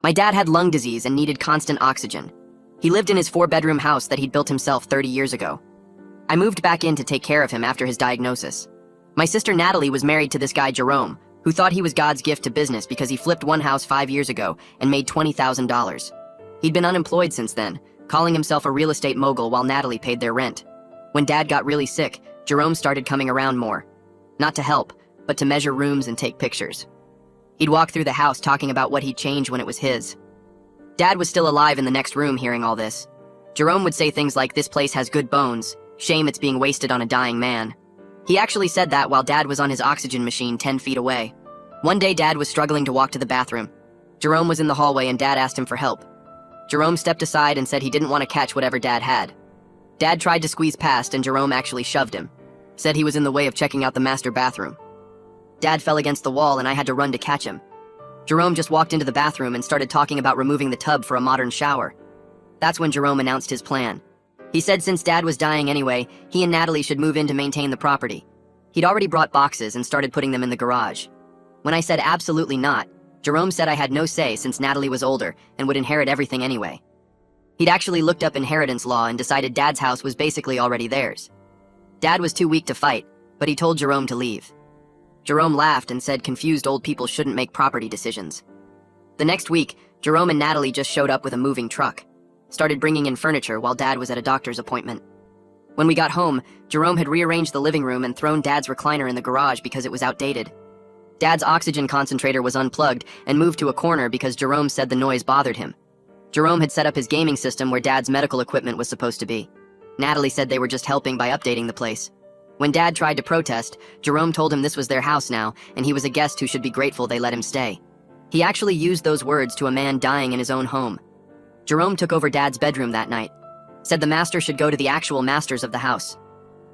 My dad had lung disease and needed constant oxygen. He lived in his 4-bedroom house that he'd built himself 30 years ago. I moved back in to take care of him after his diagnosis. My sister Natalie was married to this guy Jerome, who thought he was God's gift to business because he flipped one house 5 years ago and made $20,000. He'd been unemployed since then, calling himself a real estate mogul while Natalie paid their rent. When Dad got really sick, Jerome started coming around more. Not to help, but to measure rooms and take pictures. He'd walk through the house talking about what he'd change when it was his. Dad was still alive in the next room hearing all this. Jerome would say things like, "This place has good bones. Shame it's being wasted on a dying man." He actually said that while Dad was on his oxygen machine 10 feet away. One day Dad was struggling to walk to the bathroom. Jerome was in the hallway and Dad asked him for help. Jerome stepped aside and said he didn't want to catch whatever Dad had. Dad tried to squeeze past and Jerome actually shoved him. Said he was in the way of checking out the master bathroom. Dad fell against the wall and I had to run to catch him. Jerome just walked into the bathroom and started talking about removing the tub for a modern shower. That's when Jerome announced his plan. He said since Dad was dying anyway, he and Natalie should move in to maintain the property. He'd already brought boxes and started putting them in the garage. When I said absolutely not, Jerome said I had no say since Natalie was older and would inherit everything anyway. He'd actually looked up inheritance law and decided Dad's house was basically already theirs. Dad was too weak to fight, but he told Jerome to leave. Jerome laughed and said confused old people shouldn't make property decisions. The next week, Jerome and Natalie just showed up with a moving truck. Started bringing in furniture while Dad was at a doctor's appointment. When we got home, Jerome had rearranged the living room and thrown Dad's recliner in the garage because it was outdated. Dad's oxygen concentrator was unplugged and moved to a corner because Jerome said the noise bothered him. Jerome had set up his gaming system where Dad's medical equipment was supposed to be. Natalie said they were just helping by updating the place. When Dad tried to protest, Jerome told him this was their house now, and he was a guest who should be grateful they let him stay. He actually used those words to a man dying in his own home. Jerome took over Dad's bedroom that night. Said the master should go to the actual masters of the house.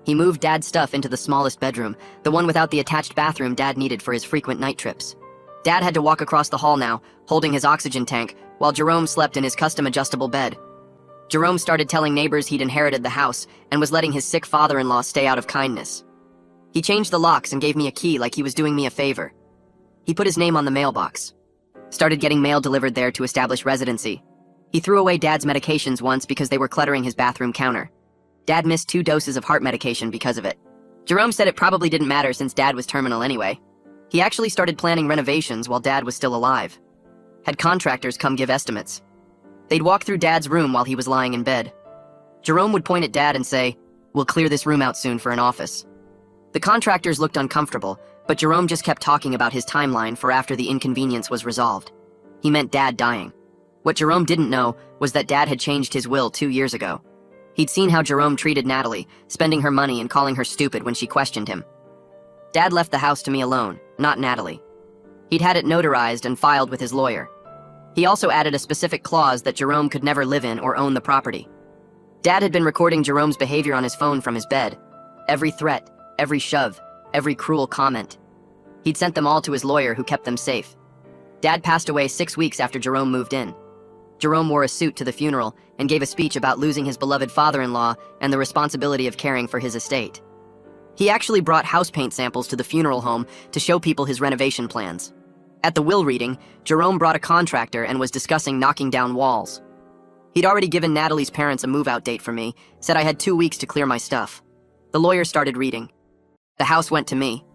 He moved Dad's stuff into the smallest bedroom, the one without the attached bathroom Dad needed for his frequent night trips. Dad had to walk across the hall now, holding his oxygen tank, while Jerome slept in his custom adjustable bed. Jerome started telling neighbors he'd inherited the house and was letting his sick father-in-law stay out of kindness. He changed the locks and gave me a key like he was doing me a favor. He put his name on the mailbox. Started getting mail delivered there to establish residency. He threw away Dad's medications once because they were cluttering his bathroom counter. Dad missed 2 doses of heart medication because of it. Jerome said it probably didn't matter since Dad was terminal anyway. He actually started planning renovations while Dad was still alive. Had contractors come give estimates. They'd walk through Dad's room while he was lying in bed. Jerome would point at Dad and say, "We'll clear this room out soon for an office." The contractors looked uncomfortable, but Jerome just kept talking about his timeline for after the inconvenience was resolved. He meant Dad dying. What Jerome didn't know was that Dad had changed his will 2 years ago. He'd seen how Jerome treated Natalie, spending her money and calling her stupid when she questioned him. Dad left the house to me alone, not Natalie. He'd had it notarized and filed with his lawyer. He also added a specific clause that Jerome could never live in or own the property. Dad had been recording Jerome's behavior on his phone from his bed. Every threat, every shove, every cruel comment. He'd sent them all to his lawyer who kept them safe. Dad passed away 6 weeks after Jerome moved in. Jerome wore a suit to the funeral and gave a speech about losing his beloved father-in-law and the responsibility of caring for his estate. He actually brought house paint samples to the funeral home to show people his renovation plans. At the will reading, Jerome brought a contractor and was discussing knocking down walls. He'd already given Natalie's parents a move-out date for me, said I had 2 weeks to clear my stuff. The lawyer started reading. The house went to me.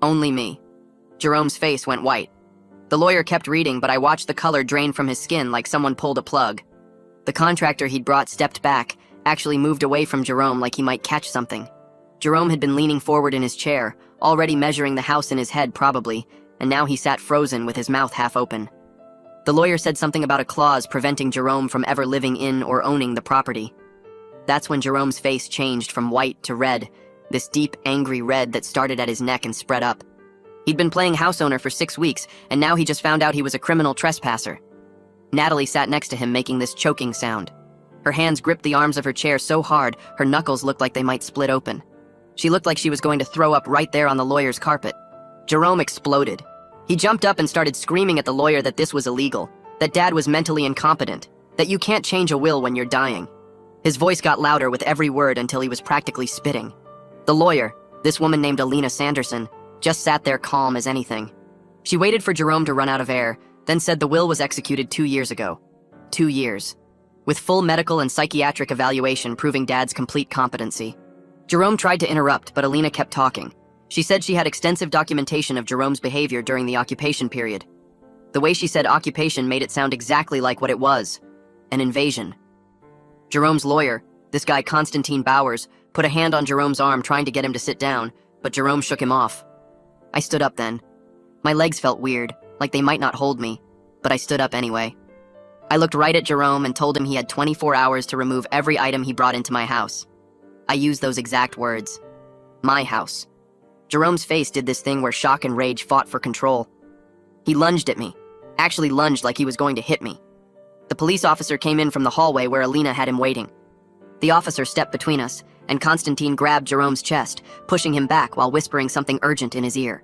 Only me. Jerome's face went white. The lawyer kept reading, but I watched the color drain from his skin like someone pulled a plug. The contractor he'd brought stepped back, actually moved away from Jerome like he might catch something. Jerome had been leaning forward in his chair, already measuring the house in his head probably, and now he sat frozen with his mouth half open. The lawyer said something about a clause preventing Jerome from ever living in or owning the property. That's when Jerome's face changed from white to red, this deep, angry red that started at his neck and spread up. He'd been playing house owner for 6 weeks, and now he just found out he was a criminal trespasser. Natalie sat next to him making this choking sound. Her hands gripped the arms of her chair so hard, her knuckles looked like they might split open. She looked like she was going to throw up right there on the lawyer's carpet. Jerome exploded. He jumped up and started screaming at the lawyer that this was illegal, that Dad was mentally incompetent, that you can't change a will when you're dying. His voice got louder with every word until he was practically spitting. The lawyer, this woman named Alina Sanderson, just sat there calm as anything. She waited for Jerome to run out of air, then said the will was executed 2 years ago. 2 years. With full medical and psychiatric evaluation proving Dad's complete competency. Jerome tried to interrupt, but Alina kept talking. She said she had extensive documentation of Jerome's behavior during the occupation period. The way she said occupation made it sound exactly like what it was, an invasion. Jerome's lawyer, this guy Constantine Bowers, put a hand on Jerome's arm trying to get him to sit down, but Jerome shook him off. I stood up then. My legs felt weird, like they might not hold me, but I stood up anyway. I looked right at Jerome and told him he had 24 hours to remove every item he brought into my house. I used those exact words. My house. Jerome's face did this thing where shock and rage fought for control. He lunged at me. Actually lunged like he was going to hit me. The police officer came in from the hallway where Alina had him waiting. The officer stepped between us, and Constantine grabbed Jerome's chest, pushing him back while whispering something urgent in his ear.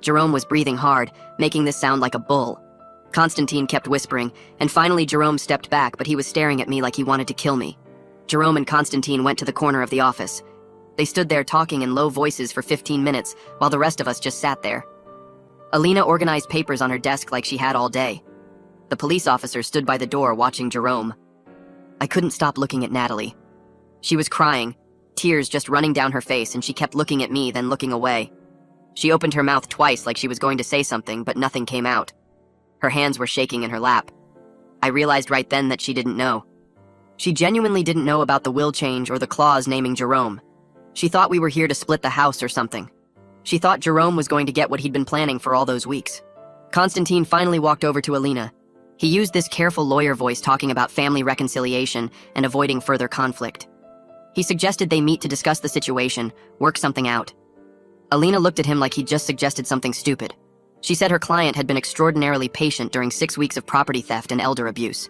Jerome was breathing hard, making this sound like a bull. Constantine kept whispering, and finally Jerome stepped back, but he was staring at me like he wanted to kill me. Jerome and Constantine went to the corner of the office. They stood there talking in low voices for 15 minutes, while the rest of us just sat there. Alina organized papers on her desk like she had all day. The police officer stood by the door watching Jerome. I couldn't stop looking at Natalie. She was crying, tears just running down her face, and she kept looking at me, then looking away. She opened her mouth twice like she was going to say something, but nothing came out. Her hands were shaking in her lap. I realized right then that she didn't know. She genuinely didn't know about the will change or the clause naming Jerome. She thought we were here to split the house or something. She thought Jerome was going to get what he'd been planning for all those weeks. Constantine finally walked over to Alina. He used this careful lawyer voice talking about family reconciliation and avoiding further conflict. He suggested they meet to discuss the situation, work something out. Alina looked at him like he'd just suggested something stupid. She said her client had been extraordinarily patient during 6 weeks of property theft and elder abuse.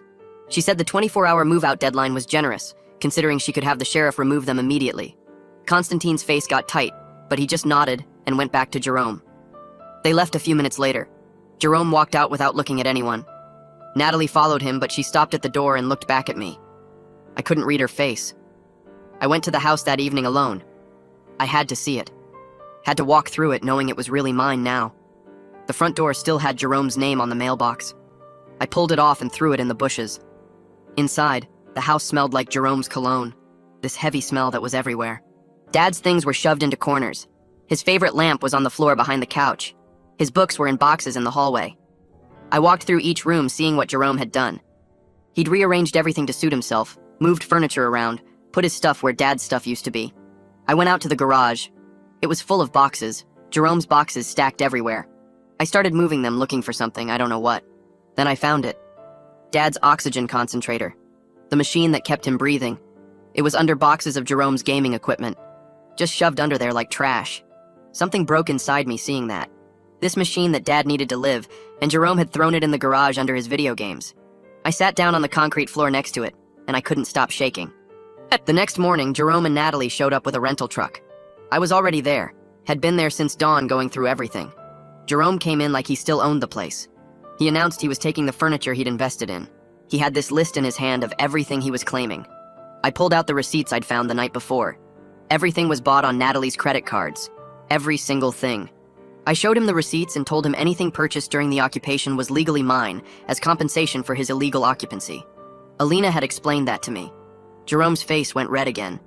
She said the 24-hour move-out deadline was generous, considering she could have the sheriff remove them immediately. Constantine's face got tight, but he just nodded and went back to Jerome. They left a few minutes later. Jerome walked out without looking at anyone. Natalie followed him, but she stopped at the door and looked back at me. I couldn't read her face. I went to the house that evening alone. I had to see it. Had to walk through it knowing it was really mine now. The front door still had Jerome's name on the mailbox. I pulled it off and threw it in the bushes. Inside, the house smelled like Jerome's cologne, this heavy smell that was everywhere. Dad's things were shoved into corners. His favorite lamp was on the floor behind the couch. His books were in boxes in the hallway. I walked through each room seeing what Jerome had done. He'd rearranged everything to suit himself, moved furniture around, put his stuff where Dad's stuff used to be. I went out to the garage. It was full of boxes, Jerome's boxes stacked everywhere. I started moving them looking for something, I don't know what. Then I found it. Dad's oxygen concentrator. The machine that kept him breathing. It was under boxes of Jerome's gaming equipment. Just shoved under there like trash. Something broke inside me seeing that. This machine that Dad needed to live, and Jerome had thrown it in the garage under his video games. I sat down on the concrete floor next to it, and I couldn't stop shaking. The next morning, Jerome and Natalie showed up with a rental truck. I was already there, had been there since dawn going through everything. Jerome came in like he still owned the place. He announced he was taking the furniture he'd invested in. He had this list in his hand of everything he was claiming. I pulled out the receipts I'd found the night before. Everything was bought on Natalie's credit cards. Every single thing. I showed him the receipts and told him anything purchased during the occupation was legally mine as compensation for his illegal occupancy. Alina had explained that to me. Jerome's face went red again.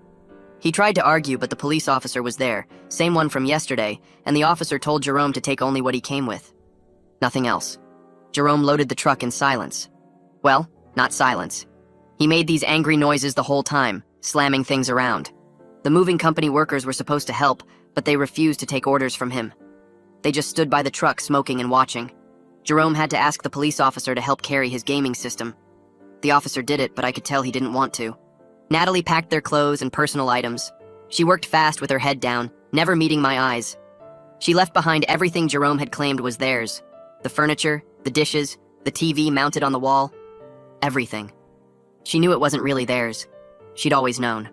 He tried to argue, but the police officer was there, same one from yesterday, and the officer told Jerome to take only what he came with. Nothing else. Jerome loaded the truck in silence. Well, not silence. He made these angry noises the whole time, slamming things around. The moving company workers were supposed to help, but they refused to take orders from him. They just stood by the truck smoking and watching. Jerome had to ask the police officer to help carry his gaming system. The officer did it, but I could tell he didn't want to. Natalie packed their clothes and personal items. She worked fast with her head down, never meeting my eyes. She left behind everything Jerome had claimed was theirs. The furniture, the dishes, the TV mounted on the wall. Everything. She knew it wasn't really theirs. She'd always known.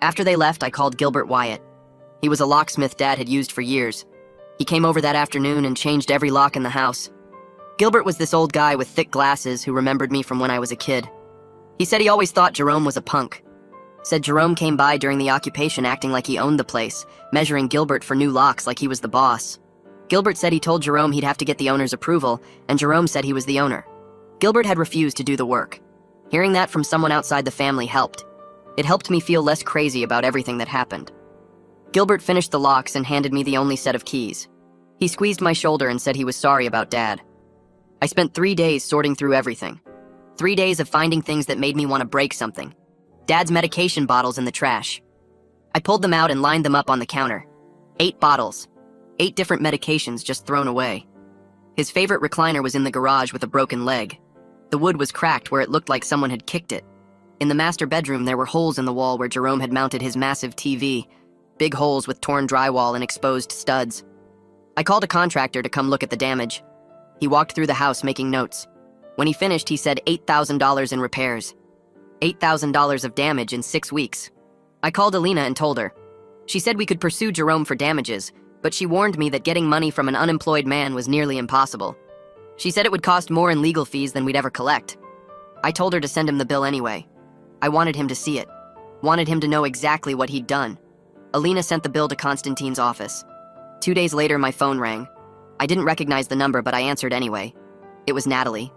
After they left, I called Gilbert Wyatt. He was a locksmith Dad had used for years. He came over that afternoon and changed every lock in the house. Gilbert was this old guy with thick glasses who remembered me from when I was a kid. He said he always thought Jerome was a punk. Said Jerome came by during the occupation acting like he owned the place, measuring Gilbert for new locks like he was the boss. Gilbert said he told Jerome he'd have to get the owner's approval, and Jerome said he was the owner. Gilbert had refused to do the work. Hearing that from someone outside the family helped. It helped me feel less crazy about everything that happened. Gilbert finished the locks and handed me the only set of keys. He squeezed my shoulder and said he was sorry about Dad. I spent 3 days sorting through everything. 3 days of finding things that made me want to break something. Dad's medication bottles in the trash. I pulled them out and lined them up on the counter. 8 bottles. 8 different medications just thrown away. His favorite recliner was in the garage with a broken leg. The wood was cracked where it looked like someone had kicked it. In the master bedroom, there were holes in the wall where Jerome had mounted his massive TV. Big holes with torn drywall and exposed studs. I called a contractor to come look at the damage. He walked through the house making notes. When he finished, he said $8,000 in repairs. $8,000 of damage in 6 weeks. I called Alina and told her. She said we could pursue Jerome for damages, but she warned me that getting money from an unemployed man was nearly impossible. She said it would cost more in legal fees than we'd ever collect. I told her to send him the bill anyway. I wanted him to see it. Wanted him to know exactly what he'd done. Alina sent the bill to Constantine's office. 2 days later, my phone rang. I didn't recognize the number, but I answered anyway. It was Natalie.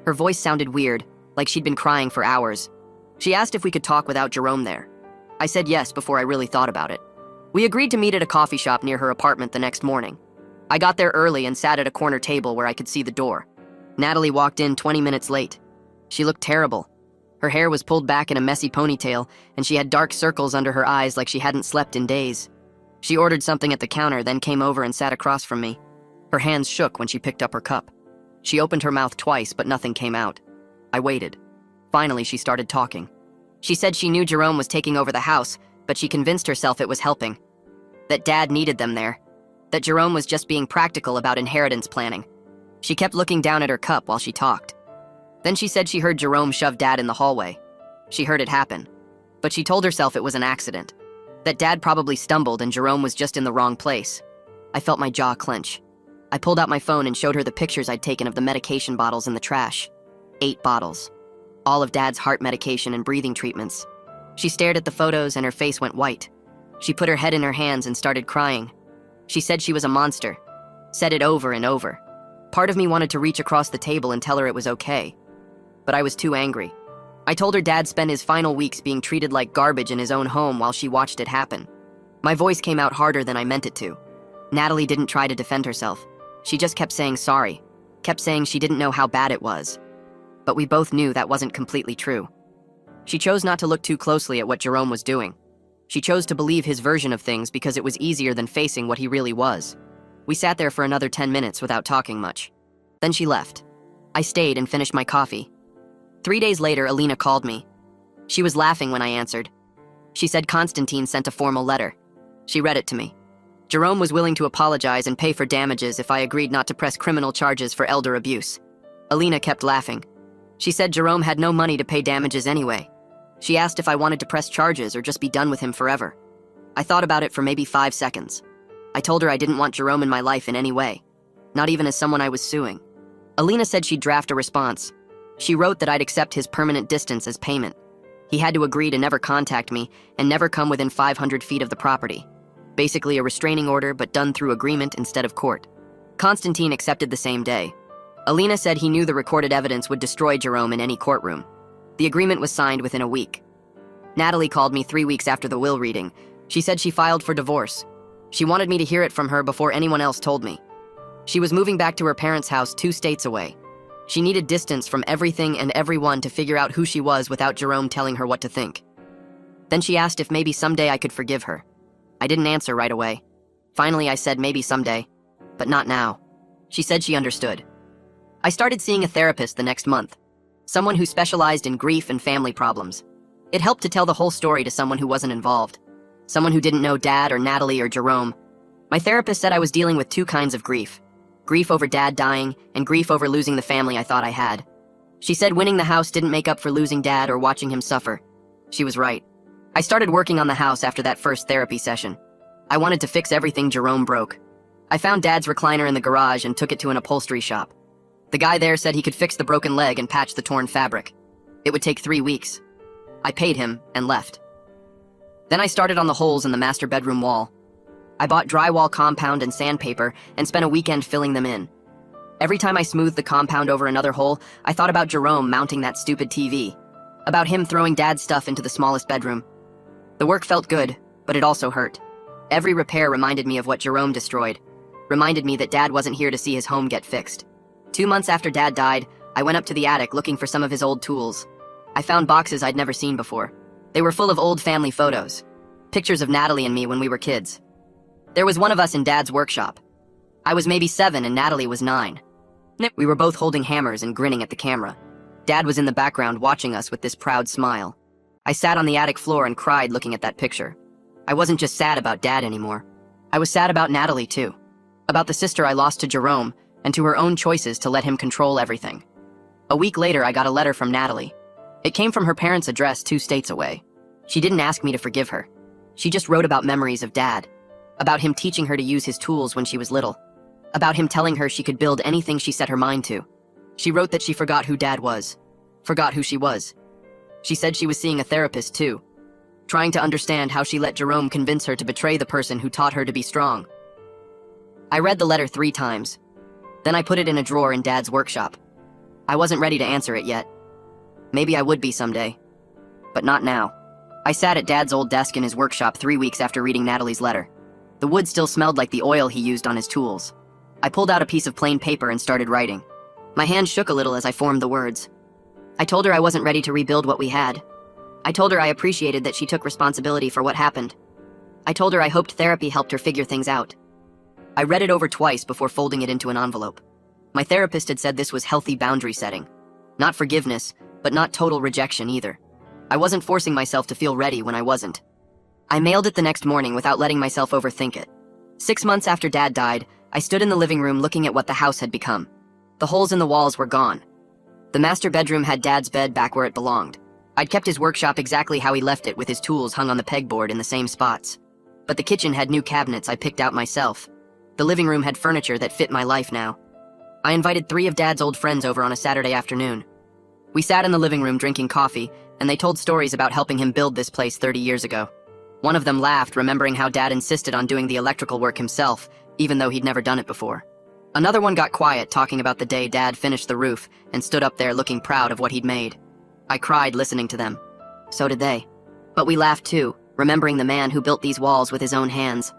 Her voice sounded weird, like she'd been crying for hours. She asked if we could talk without Jerome there. I said yes before I really thought about it. We agreed to meet at a coffee shop near her apartment the next morning. I got there early and sat at a corner table where I could see the door. Natalie walked in 20 minutes late. She looked terrible. Her hair was pulled back in a messy ponytail, and she had dark circles under her eyes like she hadn't slept in days. She ordered something at the counter, then came over and sat across from me. Her hands shook when she picked up her cup. She opened her mouth twice, but nothing came out. I waited. Finally, she started talking. She said she knew Jerome was taking over the house, but she convinced herself it was helping. That Dad needed them there. That Jerome was just being practical about inheritance planning. She kept looking down at her cup while she talked. Then she said she heard Jerome shove Dad in the hallway. She heard it happen. But she told herself it was an accident. That Dad probably stumbled and Jerome was just in the wrong place. I felt my jaw clench. I pulled out my phone and showed her the pictures I'd taken of the medication bottles in the trash. 8 bottles. All of Dad's heart medication and breathing treatments. She stared at the photos and her face went white. She put her head in her hands and started crying. She said she was a monster. Said it over and over. Part of me wanted to reach across the table and tell her it was okay. But I was too angry. I told her Dad spent his final weeks being treated like garbage in his own home while she watched it happen. My voice came out harder than I meant it to. Natalie didn't try to defend herself. She just kept saying sorry. Kept saying she didn't know how bad it was. But we both knew that wasn't completely true. She chose not to look too closely at what Jerome was doing. She chose to believe his version of things because it was easier than facing what he really was. We sat there for another 10 minutes without talking much. Then she left. I stayed and finished my coffee. 3 days later, Alina called me. She was laughing when I answered. She said Constantine sent a formal letter. She read it to me. Jerome was willing to apologize and pay for damages if I agreed not to press criminal charges for elder abuse. Alina kept laughing. She said Jerome had no money to pay damages anyway. She asked if I wanted to press charges or just be done with him forever. I thought about it for maybe 5 seconds. I told her I didn't want Jerome in my life in any way, not even as someone I was suing. Alina said she'd draft a response. She wrote that I'd accept his permanent distance as payment. He had to agree to never contact me and never come within 500 feet of the property. Basically a restraining order, but done through agreement instead of court. Constantine accepted the same day. Alina said he knew the recorded evidence would destroy Jerome in any courtroom. The agreement was signed within a week. Natalie called me 3 weeks after the will reading. She said she filed for divorce. She wanted me to hear it from her before anyone else told me. She was moving back to her parents' house 2 states away. She needed distance from everything and everyone to figure out who she was without Jerome telling her what to think. Then she asked if maybe someday I could forgive her. I didn't answer right away. Finally, I said maybe someday, but not now. She said she understood. I started seeing a therapist the next month, someone who specialized in grief and family problems. It helped to tell the whole story to someone who wasn't involved, someone who didn't know Dad or Natalie or Jerome. My therapist said I was dealing with 2 kinds of grief. Grief over Dad dying, and grief over losing the family I thought I had. She said winning the house didn't make up for losing Dad or watching him suffer. She was right. I started working on the house after that first therapy session. I wanted to fix everything Jerome broke. I found Dad's recliner in the garage and took it to an upholstery shop. The guy there said he could fix the broken leg and patch the torn fabric. It would take 3 weeks. I paid him and left. Then I started on the holes in the master bedroom wall. I bought drywall compound and sandpaper and spent a weekend filling them in. Every time I smoothed the compound over another hole, I thought about Jerome mounting that stupid TV, about him throwing Dad's stuff into the smallest bedroom. The work felt good, but it also hurt. Every repair reminded me of what Jerome destroyed, reminded me that Dad wasn't here to see his home get fixed. 2 months after Dad died, I went up to the attic looking for some of his old tools. I found boxes I'd never seen before. They were full of old family photos, pictures of Natalie and me when we were kids. There was one of us in Dad's workshop. I was maybe 7 and Natalie was 9. We were both holding hammers and grinning at the camera. Dad was in the background watching us with this proud smile. I sat on the attic floor and cried looking at that picture. I wasn't just sad about Dad anymore. I was sad about Natalie too. About the sister I lost to Jerome and to her own choices to let him control everything. A week later, I got a letter from Natalie. It came from her parents' address 2 states away. She didn't ask me to forgive her. She just wrote about memories of Dad, about him teaching her to use his tools when she was little, about him telling her she could build anything she set her mind to. She wrote that she forgot who Dad was, forgot who she was. She said she was seeing a therapist too, trying to understand how she let Jerome convince her to betray the person who taught her to be strong. I read the letter 3 times. Then I put it in a drawer in Dad's workshop. I wasn't ready to answer it yet. Maybe I would be someday, but not now. I sat at Dad's old desk in his workshop 3 weeks after reading Natalie's letter. The wood still smelled like the oil he used on his tools. I pulled out a piece of plain paper and started writing. My hand shook a little as I formed the words. I told her I wasn't ready to rebuild what we had. I told her I appreciated that she took responsibility for what happened. I told her I hoped therapy helped her figure things out. I read it over twice before folding it into an envelope. My therapist had said this was healthy boundary setting. Not forgiveness, but not total rejection either. I wasn't forcing myself to feel ready when I wasn't. I mailed it the next morning without letting myself overthink it. 6 months after Dad died, I stood in the living room looking at what the house had become. The holes in the walls were gone. The master bedroom had Dad's bed back where it belonged. I'd kept his workshop exactly how he left it, with his tools hung on the pegboard in the same spots. But the kitchen had new cabinets I picked out myself. The living room had furniture that fit my life now. I invited 3 of Dad's old friends over on a Saturday afternoon. We sat in the living room drinking coffee, and they told stories about helping him build this place 30 years ago. One of them laughed, remembering how Dad insisted on doing the electrical work himself, even though he'd never done it before. Another one got quiet, talking about the day Dad finished the roof and stood up there looking proud of what he'd made. I cried listening to them. So did they. But we laughed too, remembering the man who built these walls with his own hands.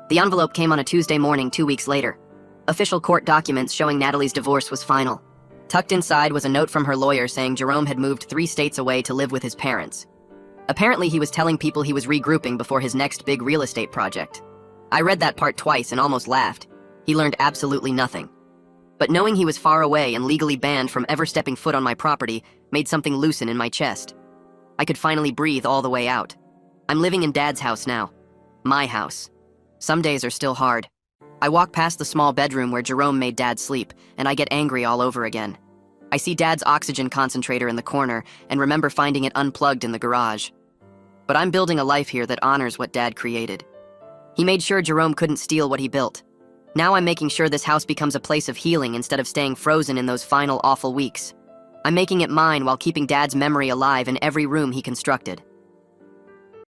The envelope came on a Tuesday morning 2 weeks later. Official court documents showing Natalie's divorce was final. Tucked inside was a note from her lawyer saying Jerome had moved 3 states away to live with his parents. Apparently he was telling people he was regrouping before his next big real estate project. I read that part twice and almost laughed. He learned absolutely nothing. But knowing he was far away and legally banned from ever stepping foot on my property made something loosen in my chest. I could finally breathe all the way out. I'm living in Dad's house now. My house. Some days are still hard. I walk past the small bedroom where Jerome made Dad sleep, and I get angry all over again. I see Dad's oxygen concentrator in the corner and remember finding it unplugged in the garage. But I'm building a life here that honors what Dad created. He made sure Jerome couldn't steal what he built. Now I'm making sure this house becomes a place of healing instead of staying frozen in those final awful weeks. I'm making it mine while keeping Dad's memory alive in every room he constructed.